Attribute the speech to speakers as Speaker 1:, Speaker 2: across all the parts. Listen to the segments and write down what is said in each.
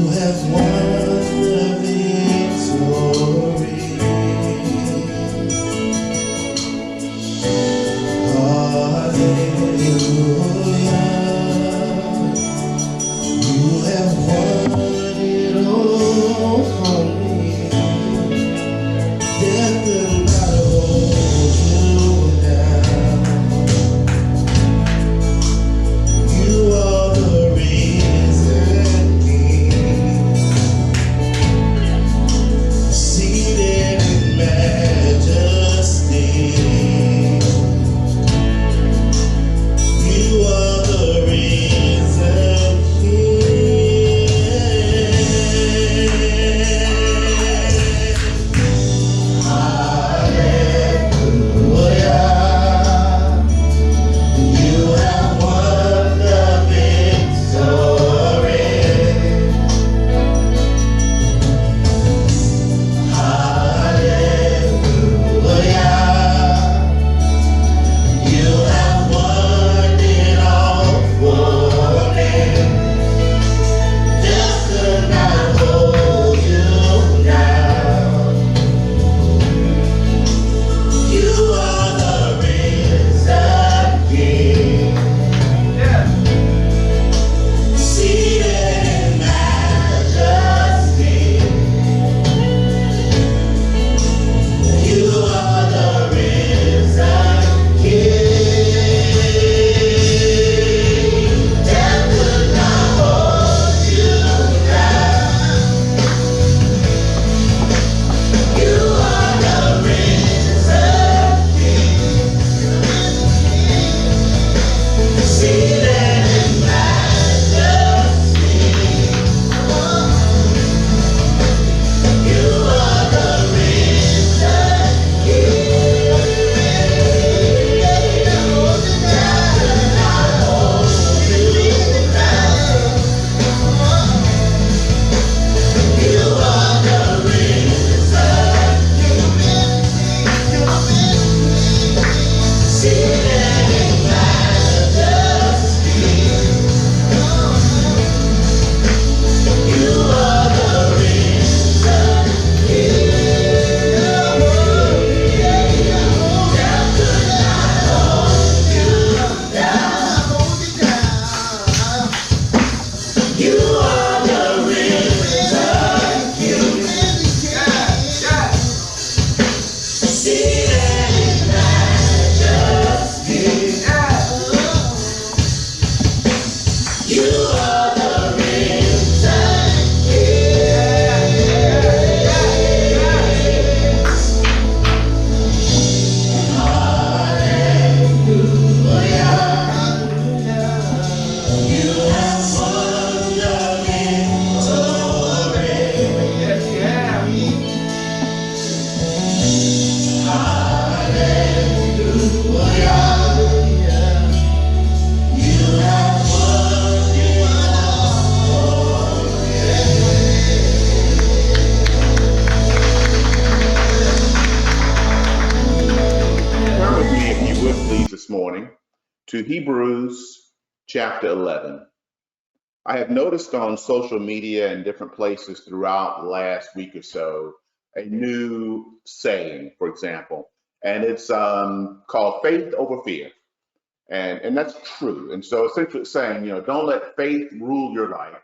Speaker 1: have won the victory. Hallelujah. You have won it all for me. Death could not hold you down. You are the risen King, seated in majesty. You are the risen King. Hallelujah. You have won the victory. Hallelujah. You have won it all for me. Death could not hold you down. You are the risen King, seated in majesty. You are the risen King. Death could not hold you down. You are the risen King, seated in majesty. You are the risen King. Death could not hold you down. You are the risen King, seated in majesty. You are the risen King. Death could not hold you down. You are the risen King, seated in majesty. You are the risen You have won the victory. Hallelujah. You have won it all.
Speaker 2: Turn with me, if you would please, this morning to Hebrews chapter 11. I have noticed on social media and different places throughout the last week or so a new saying, for example, and it's called faith over fear. And that's true. And so essentially it's saying, don't let faith rule your life,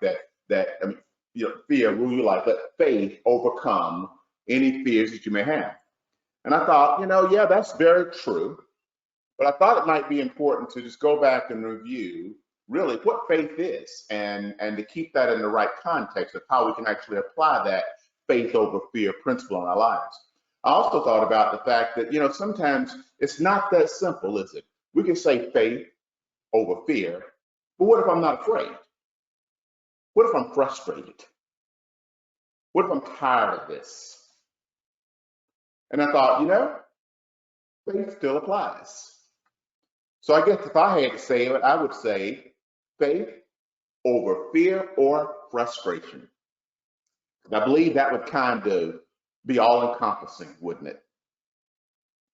Speaker 2: fear rule your life. Let faith overcome any fears that you may have. And I thought, yeah, that's very true. But I thought it might be important to just go back and review really what faith is and to keep that in the right context of how we can actually apply that faith over fear principle in our lives. I also thought about the fact that, sometimes it's not that simple, is it? We can say faith over fear, but what if I'm not afraid? What if I'm frustrated? What if I'm tired of this? And I thought, faith still applies. So I guess if I had to say it, I would say faith over fear or frustration. And I believe that would kind of be all encompassing, wouldn't it?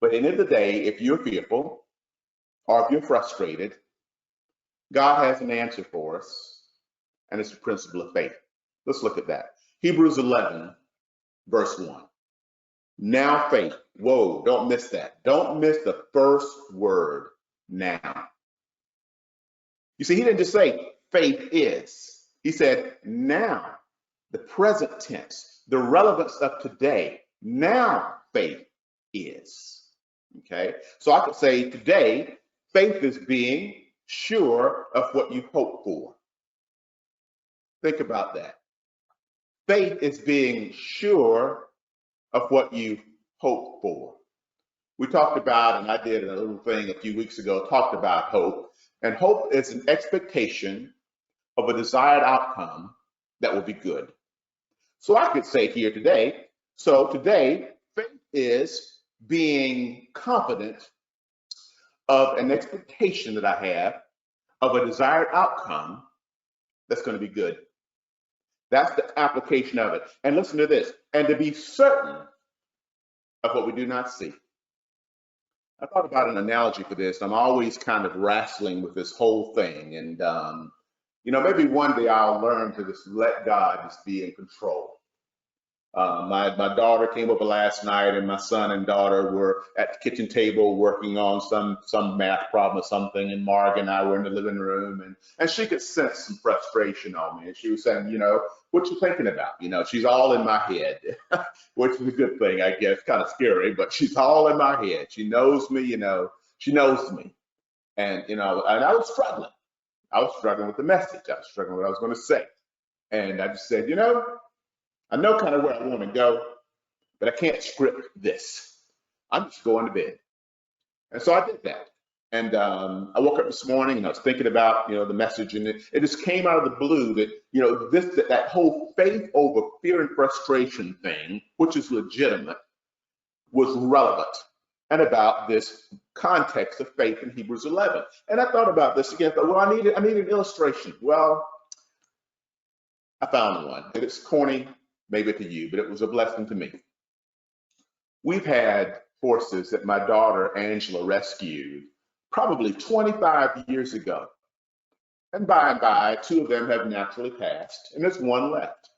Speaker 2: But at the end of the day, if you're fearful or if you're frustrated, God has an answer for us, and it's the principle of faith. Let's look at that. Hebrews 11, verse 1. Now faith. Whoa, don't miss that. Don't miss the first word, now. You see, he didn't just say faith is. He said now, the present tense, the relevance of today. Now faith is. Okay, so I could say today, faith is being sure of what you hope for. Think about that. Faith is being sure of what you hope for. We talked about, and I did a little thing a few weeks ago, talked about hope. And hope is an expectation of a desired outcome that will be good. So I could say here today, so today, faith is being confident of an expectation that I have of a desired outcome that's going to be good. That's the application of it. And listen to this, and to be certain of what we do not see. I thought about an analogy for this. I'm always kind of wrestling with this whole thing. And, maybe one day I'll learn to just let God just be in control. My daughter came over last night, and my son and daughter were at the kitchen table working on some math problem or something, and Marg and I were in the living room, and she could sense some frustration on me, and she was saying, what you thinking about? She's all in my head, which is a good thing, I guess. Kind of scary, but she's all in my head. She knows me, she knows me, and and I was struggling. I was struggling with the message. I was struggling with what I was going to say, and I just said, I know kind of where I want to go, but I can't script this. I'm just going to bed. And so I did that. And I woke up this morning and I was thinking about, the message, and it just came out of the blue that, that whole faith over fear and frustration thing, which is legitimate, was relevant and about this context of faith in Hebrews 11. And I thought about this again. Well, I need an illustration. Well, I found one. It's corny, maybe to you, but it was a blessing to me. We've had horses that my daughter Angela rescued probably 25 years ago. And by and by, 2 of them have naturally passed, and there's one left.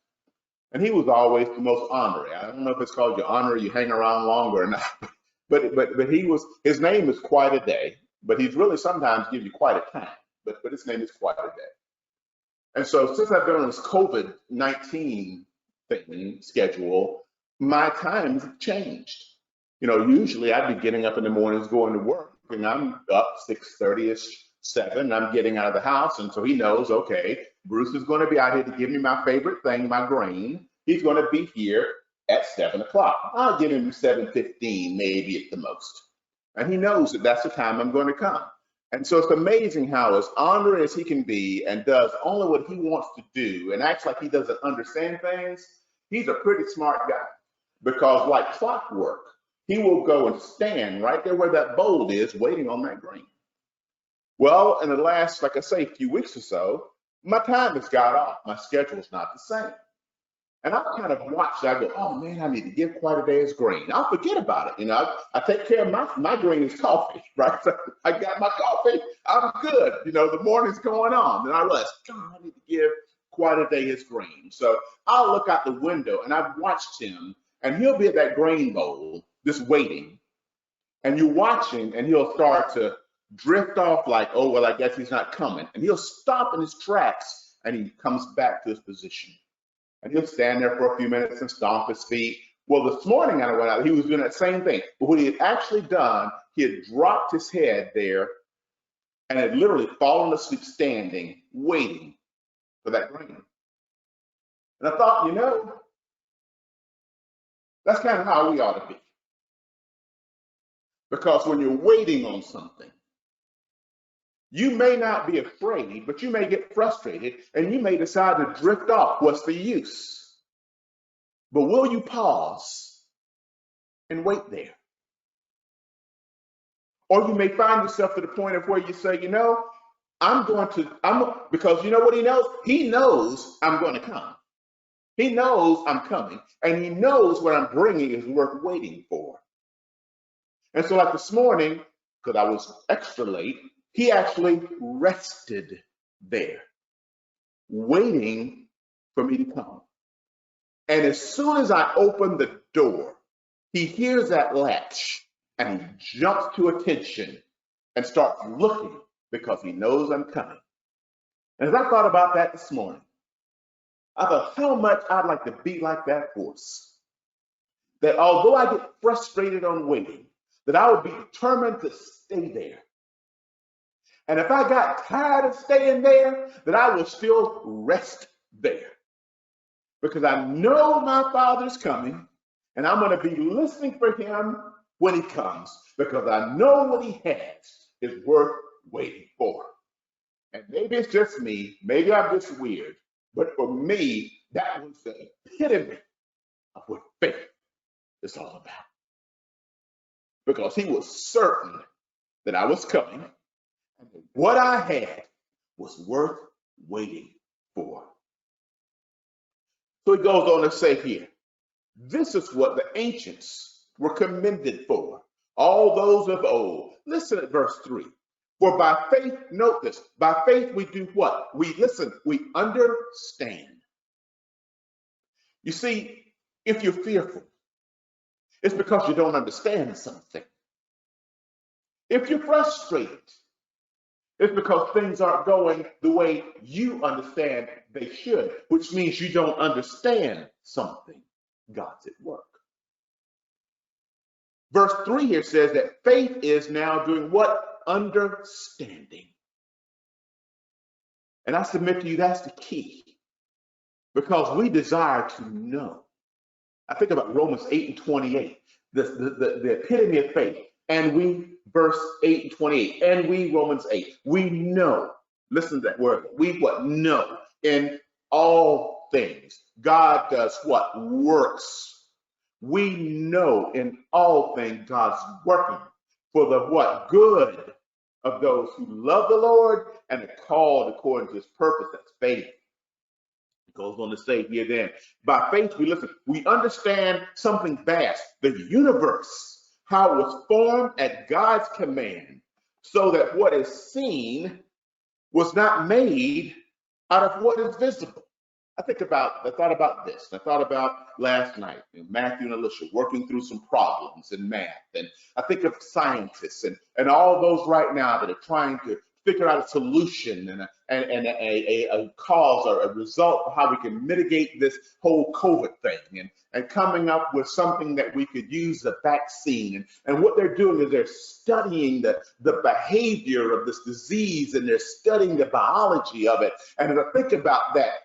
Speaker 2: And he was always the most ornery. I don't know if it's called you ornery, you hang around longer or not, but his name is Quite a Day, but he's really sometimes give you quite a time, but his name is Quite a Day. And so since I've been on this COVID-19 thing schedule, my times have changed. Usually I'd be getting up in the mornings going to work, and I'm up 6:30ish, 7. I'm getting out of the house, and so he knows, okay, Bruce is going to be out here to give me my favorite thing, my grain. He's going to be here at 7 o'clock. I'll give him 7:15, maybe at the most. And he knows that that's the time I'm going to come. And so it's amazing how, as honorary as he can be and does only what he wants to do and acts like he doesn't understand things, he's a pretty smart guy. Because like clockwork, he will go and stand right there where that bowl is, waiting on that grain. Well, in the last, like I say, few weeks or so, my time has got off. My schedule is not the same. And I kind of watched, I go, oh man, I need to give Quite a Day his grain. I'll forget about it. I take care of my grain is coffee, right? So I got my coffee, I'm good. The morning's going on. Then I realized, God, I need to give Quite a Day his grain. So I'll look out the window and I've watched him, and he'll be at that grain bowl just waiting. And you watch him and he'll start to drift off like, oh, well, I guess he's not coming. And he'll stop in his tracks and he comes back to his position. And he'll stand there for a few minutes and stomp his feet. Well, this morning I went out, he was doing that same thing. But what he had actually done, he had dropped his head there and had literally fallen asleep standing, waiting for that grain. And I thought, that's kind of how we ought to be. Because when you're waiting on something, you may not be afraid, but you may get frustrated and you may decide to drift off. What's the use? But will you pause and wait there? Or you may find yourself to the point of where you say, because you know what he knows? He knows I'm going to come. He knows I'm coming, and he knows what I'm bringing is worth waiting for. And so like this morning, because I was extra late, he actually rested there, waiting for me to come. And as soon as I open the door, he hears that latch and he jumps to attention and starts looking because he knows I'm coming. And as I thought about that this morning, I thought how much I'd like to be like that horse. That although I get frustrated on waiting, that I would be determined to stay there. And if I got tired of staying there, that I will still rest there. Because I know my Father's coming, and I'm going to be listening for him when he comes, because I know what he has is worth waiting for. And maybe it's just me, maybe I'm just weird, but for me, that was the epitome of what faith is all about. Because he was certain that I was coming, and that what I had was worth waiting for. So he goes on to say here, this is what the ancients were commended for, all those of old. Listen at verse 3. For by faith, note this, by faith we do what? We understand. You see, if you're fearful, it's because you don't understand something. If you're frustrated, it's because things aren't going the way you understand they should, which means you don't understand something. God's at work. Verse 3 here says that faith is now doing what? Understanding. And I submit to you that's the key, because we desire to know. I think about Romans 8:28, the epitome of faith. And we, verse 8 and 28, and we, Romans 8, we know, listen to that word, we what? Know in all things. God does what? Works. We know in all things God's working for the what? Good of those who love the Lord and are called according to his purpose. That's faith. It goes on to say here then, by faith we understand something vast, the universe, how it was formed at God's command, so that what is seen was not made out of what is visible. I thought about this. I thought about last night, Matthew and Alicia working through some problems in math. And I think of scientists and all those right now that are trying to figure out a solution and a cause or a result for how we can mitigate this whole COVID thing and coming up with something that we could use, a vaccine. And what they're doing is they're studying the behavior of this disease, and they're studying the biology of it. And as I think about that,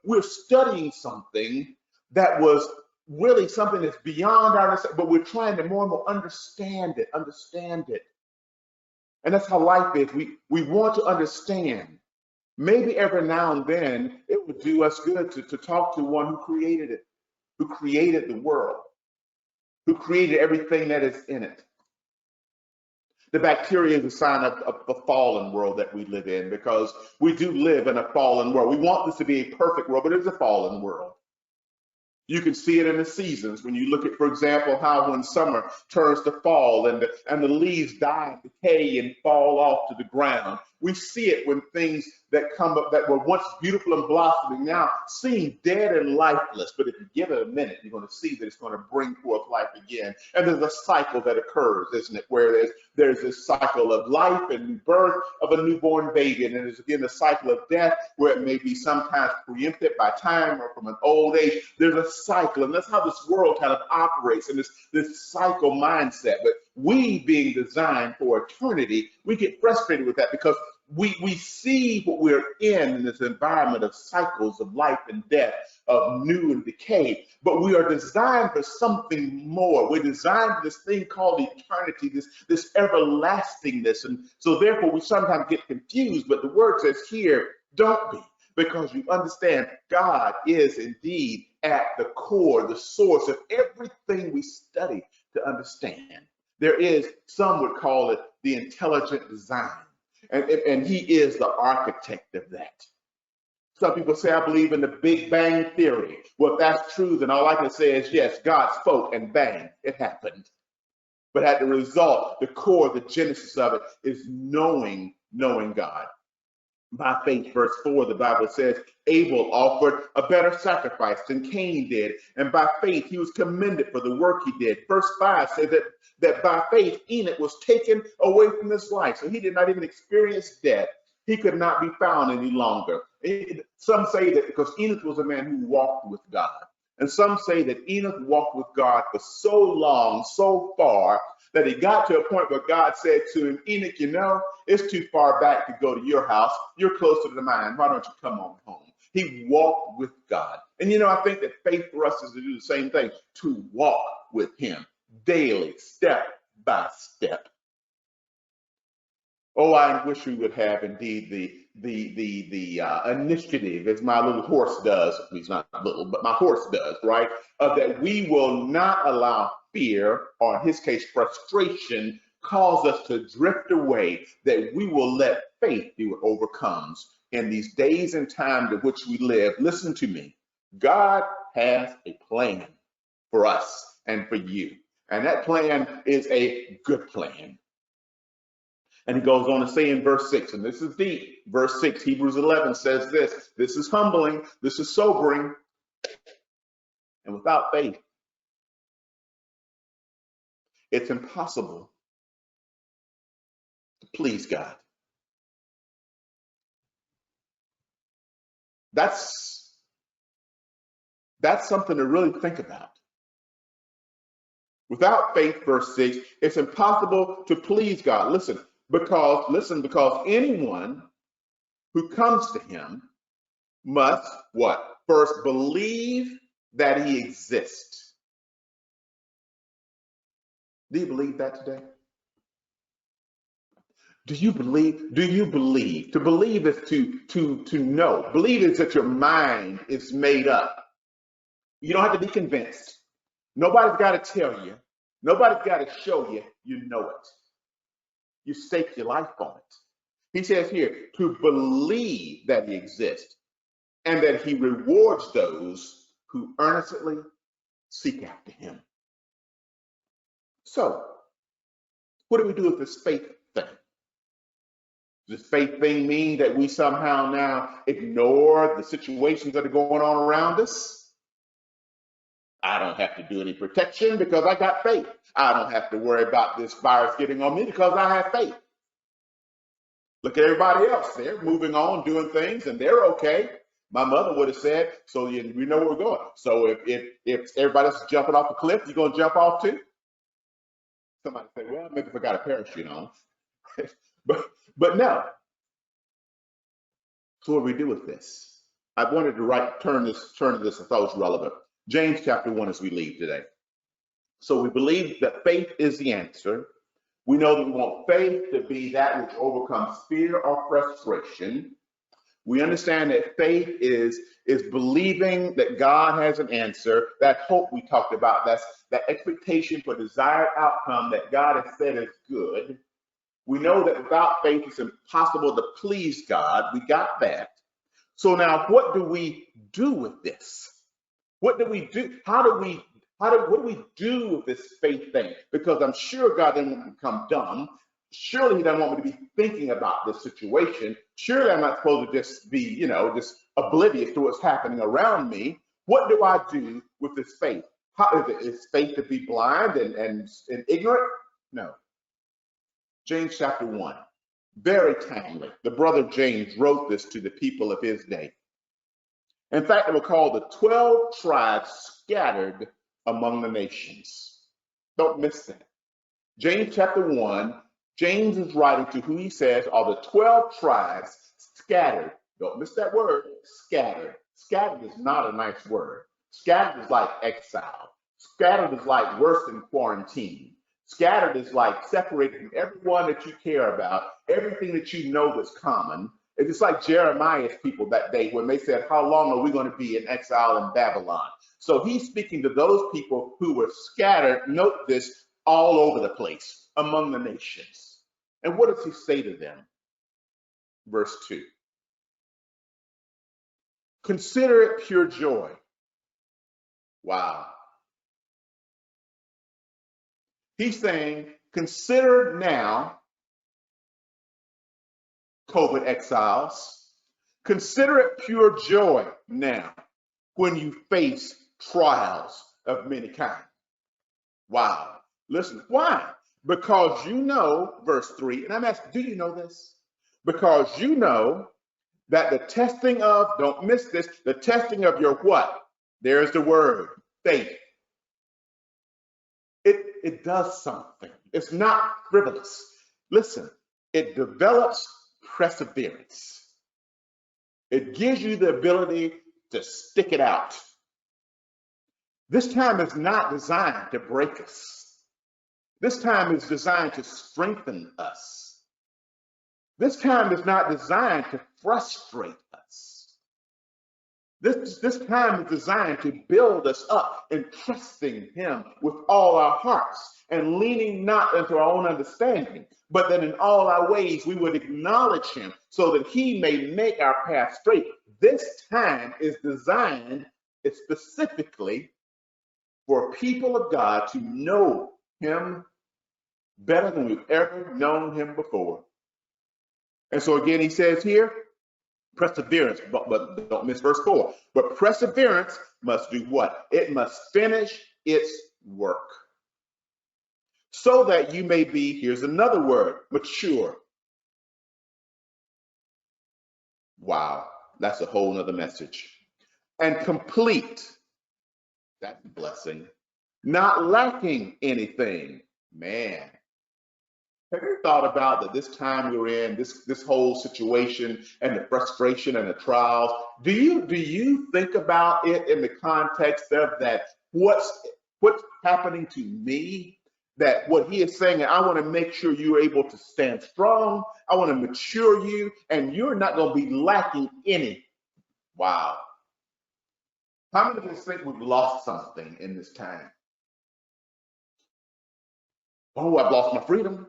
Speaker 2: we're studying something that was really something that's beyond our understanding, but we're trying to more and more understand it. And that's how life is. We want to understand. Maybe every now and then it would do us good to talk to one who created it, who created the world, who created everything that is in it. The bacteria is a sign of the fallen world that we live in, because we do live in a fallen world. We want this to be a perfect world, but it's a fallen world. You can see it in the seasons when you look at, for example, how when summer turns to fall and the leaves die, decay, and fall off to the ground. We see it when things that come up that were once beautiful and blossoming now seem dead and lifeless. But if you give it a minute, you're going to see that it's going to bring forth life again. And there's a cycle that occurs, isn't it? Where there's this cycle of life and new birth of a newborn baby. And then there's again the cycle of death, where it may be sometimes preempted by time or from an old age. There's a cycle, and that's how this world kind of operates in this cycle mindset. But we, being designed for eternity, we get frustrated with that, because we see what we're in this environment of cycles of life and death, of new and decay, but we are designed for something more. We're designed for this thing called eternity, this everlastingness. And so therefore we sometimes get confused, but the word says here, don't be, because you understand God is indeed at the core, the source of everything we study to understand. There is, some would call it the intelligent design. And he is the architect of that. Some people say, I believe in the Big Bang Theory. Well, if that's true, then all I can say is, yes, God spoke and bang, it happened. But at the result, the core, the genesis of it is knowing God. By faith, verse 4, the Bible says, Abel offered a better sacrifice than Cain did. And by faith, he was commended for the work he did. Verse 5 says that by faith, Enoch was taken away from this life. So he did not even experience death. He could not be found any longer. Some say that because Enoch was a man who walked with God. And some say that Enoch walked with God for so long, so far, that he got to a point where God said to him, Enoch, you know, it's too far back to go to your house. You're closer to mine. Why don't you come on home? He walked with God. And, you know, I think that faith for us is to do the same thing, to walk with him daily, step by step. Oh, I wish we would have indeed the initiative, as my little horse does. He's not little, but my horse does, right? That we will not allow fear, or in his case, frustration, cause us to drift away. That we will let faith do what overcomes in these days and times in which we live. Listen to me. God has a plan for us and for you, and that plan is a good plan. And he goes on to say in verse 6, and this is deep, verse 6, Hebrews 11 says this is humbling, this is sobering, and without faith, it's impossible to please God. That's something to really think about. Without faith, verse 6, it's impossible to please God. Listen, because anyone who comes to him must what? First believe that he exists. Do you believe that today? Do you believe? Do you believe? To believe is to know. Believe is that your mind is made up. You don't have to be convinced. Nobody's got to tell you. Nobody's got to show you. You know it. You stake your life on it. He says here, to believe that he exists and that he rewards those who earnestly seek after him. So, what do we do with this faith thing? Does this faith thing mean that we somehow now ignore the situations that are going on around us? I don't have to do any protection because I got faith. I don't have to worry about this virus getting on me because I have faith. Look at everybody else. They're moving on, doing things, and they're okay. My mother would have said, so we know where we're going. So if everybody's jumping off a cliff, you're going to jump off too? Somebody say, well, maybe if I got a parachute on. but no. So what do we do with this? I wanted to turn to this, I thought it was relevant. James chapter 1 as we leave today. So we believe that faith is the answer. We know that we want faith to be that which overcomes fear or frustration. We understand that faith is believing that God has an answer. That hope we talked about, that's that expectation for desired outcome that God has said is good. We know that without faith, it's impossible to please God. We got that. So now what do we do with this? What do we do? What do we do with this faith thing? Because I'm sure God didn't want me to become dumb. Surely he doesn't want me to be thinking about this situation. Surely I'm not supposed to just be, just oblivious to what's happening around me. What do I do with this faith? How is it? Is faith to be blind and ignorant? No. James chapter 1, very timely. The brother James wrote this to the people of his day. In fact, they were called the 12 tribes scattered among the nations. Don't miss that. James chapter 1, James is writing to who he says are the 12 tribes scattered. Don't miss that word, scattered. Scattered is not a nice word. Scattered is like exile. Scattered is like worse than quarantine. Scattered is like separated from everyone that you care about, everything that you know is common. It's just like Jeremiah's people that day when they said, how long are we going to be in exile in Babylon? So he's speaking to those people who were scattered, note this, all over the place among the nations. And what does he say to them? Verse 2. Consider it pure joy. Wow. He's saying, consider now, COVID exiles, Consider it pure joy now when you face trials of many kinds. Wow. Listen, why? Because you know, verse 3, and I'm asking, do you know this? Because you know that the testing of, don't miss this, the testing of your what? There's the word, faith. It does something. It's not frivolous. Listen, it develops perseverance. It gives you the ability to stick it out. This time is not designed to break us. This time is designed to strengthen us. This time is not designed to frustrate us. This time is designed to build us up in trusting him with all our hearts and leaning not into our own understanding, but that in all our ways we would acknowledge him so that he may make our path straight. This time is designed specifically for people of God to know him better than we've ever known him before. And so again, he says here, perseverance, but don't miss verse 4. But perseverance must do what? It must finish its work. So that you may be, here's another word, mature. Wow, that's a whole nother message. And complete, that's a blessing. Not lacking anything. Man, have you thought about that this time we're in, this whole situation and the frustration and the trials? Do you think about it in the context of that what's happening to me? That what he is saying, I want to make sure you're able to stand strong. I want to mature you, and you're not going to be lacking any. Wow. How many of us think we've lost something in this time? Oh, I've lost my freedom.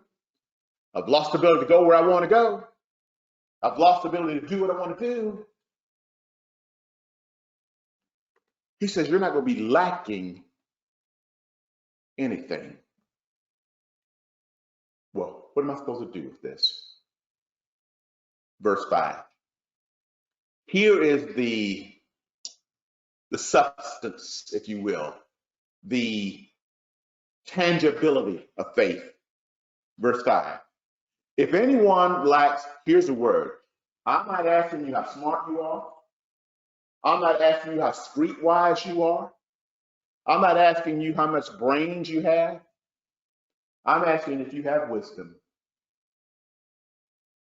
Speaker 2: I've lost the ability to go where I want to go. I've lost the ability to do what I want to do. He says, you're not going to be lacking anything. Well, what am I supposed to do with this? Verse 5. Here is the substance, if you will, the tangibility of faith. Verse 5. If anyone lacks, here's the word. I'm not asking you how smart you are. I'm not asking you how streetwise you are. I'm not asking you how much brains you have. I'm asking if you have wisdom.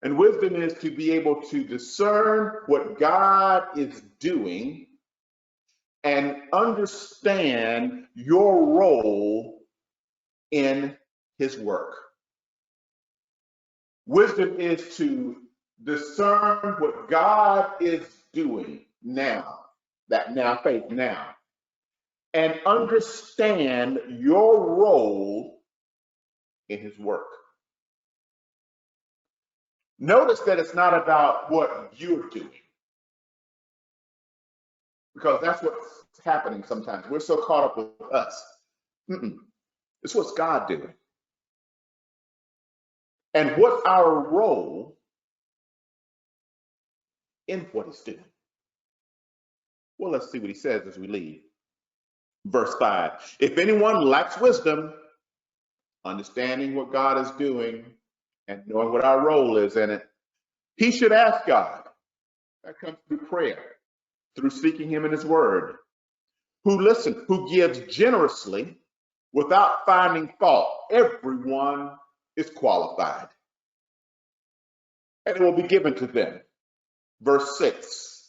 Speaker 2: And wisdom is to be able to discern what God is doing and understand your role in his work. Wisdom is to discern what God is doing now, that now faith now, and understand your role in his work. Notice that it's not about what you're doing, because that's what's happening sometimes. We're so caught up with us. It's what's God doing. And what's our role in what he's doing? Well, let's see what he says as we leave. Verse 5. If anyone lacks wisdom, understanding what God is doing and knowing what our role is in it, he should ask God. That comes through prayer, through seeking him in his word. Who gives generously without finding fault. Everyone is qualified, and it will be given to them. Verse 6.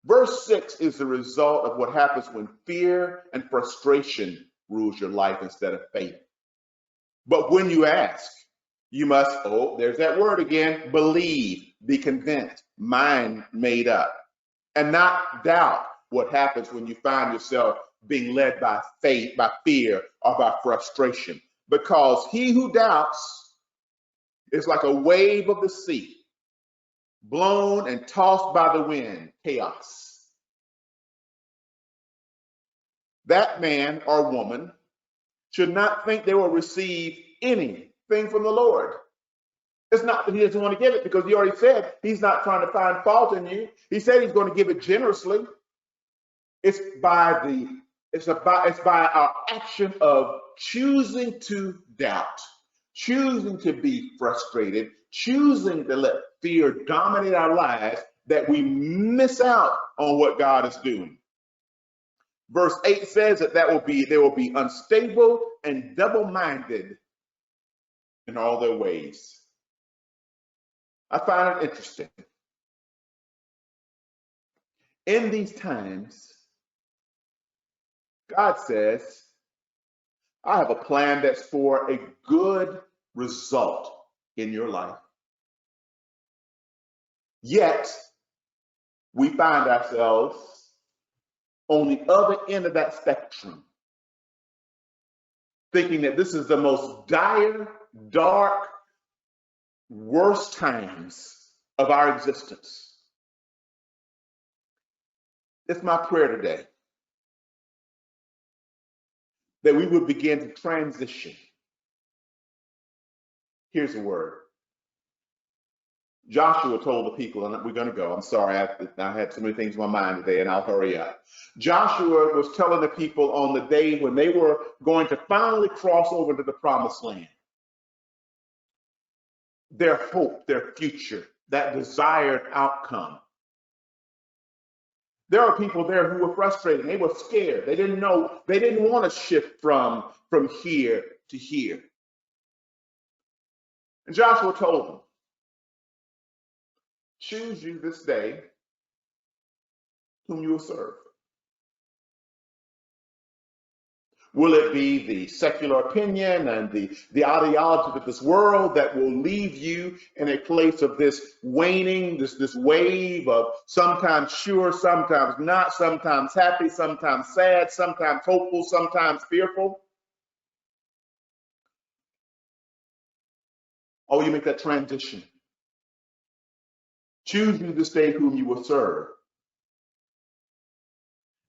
Speaker 2: Verse 6 is the result of what happens when fear and frustration rules your life instead of faith. But when you ask, you must, there's that word again, believe, be convinced, mind made up, and not doubt what happens when you find yourself being led by faith, by fear, or by frustration. Because he who doubts is like a wave of the sea, blown and tossed by the wind, chaos. That man or woman should not think they will receive anything from the Lord. It's not that he doesn't want to give it, because he already said he's not trying to find fault in you. He said he's going to give it generously. It's by our action of choosing to doubt, choosing to be frustrated, choosing to let fear dominate our lives, that we miss out on what God is doing. Verse 8 says that they will be unstable and double-minded in all their ways. I find it interesting. In these times, God says, I have a plan that's for a good result in your life. Yet, we find ourselves on the other end of that spectrum, thinking that this is the most dire, dark, worst times of our existence. It's my prayer today that we would begin to transition. Here's a word. Joshua told the people, and we're going to go. I'm sorry, I had so many things in my mind today, and I'll hurry up. Joshua was telling the people on the day when they were going to finally cross over to the promised land, their hope, their future, that desired outcome. There are people there who were frustrated. They were scared. They didn't know. They didn't want to shift from here to here. And Joshua told them, choose you this day whom you will serve. Will it be the secular opinion and the ideology of this world that will leave you in a place of this waning, this wave of sometimes sure, sometimes not, sometimes happy, sometimes sad, sometimes hopeful, sometimes fearful? Oh, you make that transition. Choose you this day whom you will serve.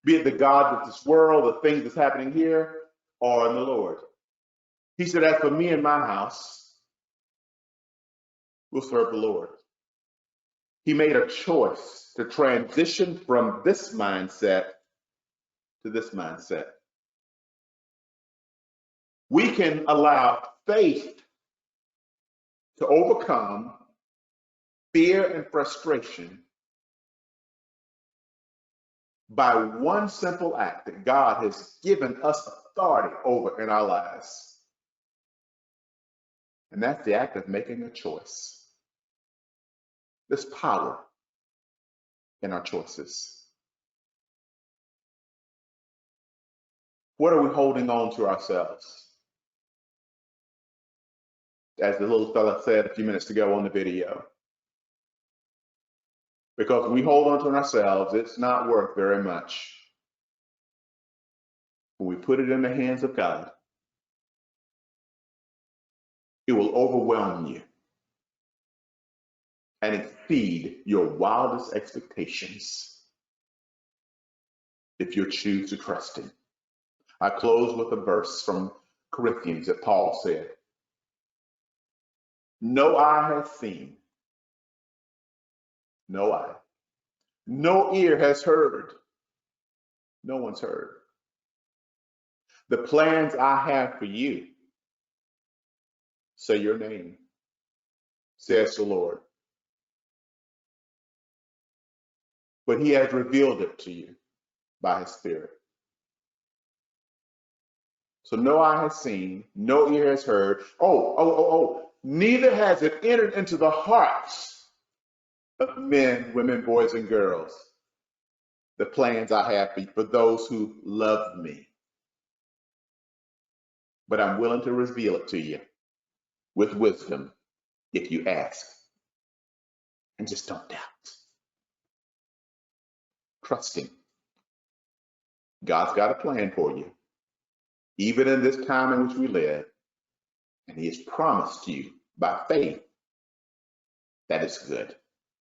Speaker 2: Be it the God of this world, the things that's happening here, or in the Lord. He said, as for me and my house, we'll serve the Lord. He made a choice to transition from this mindset to this mindset. We can allow faith to overcome fear and frustration by one simple act that God has given us authority over in our lives. And that's the act of making a choice. There's power in our choices. What are we holding on to ourselves? As the little fella said a few minutes ago on the video. Because we hold on to ourselves, it's not worth very much. When we put it in the hands of God, it will overwhelm you and exceed your wildest expectations if you choose to trust Him. I close with a verse from Corinthians that Paul said, no eye has seen, no eye, no ear has heard, no one's heard the plans I have for you. Say your name, says the Lord. But He has revealed it to you by His Spirit. So no eye has seen, no ear has heard. Neither has it entered into the hearts of men, women, boys, and girls the plans I have for those who love me. But I'm willing to reveal it to you with wisdom if you ask. And just don't doubt. Trust Him. God's got a plan for you, even in this time in which we live. And He has promised you by faith that it's good.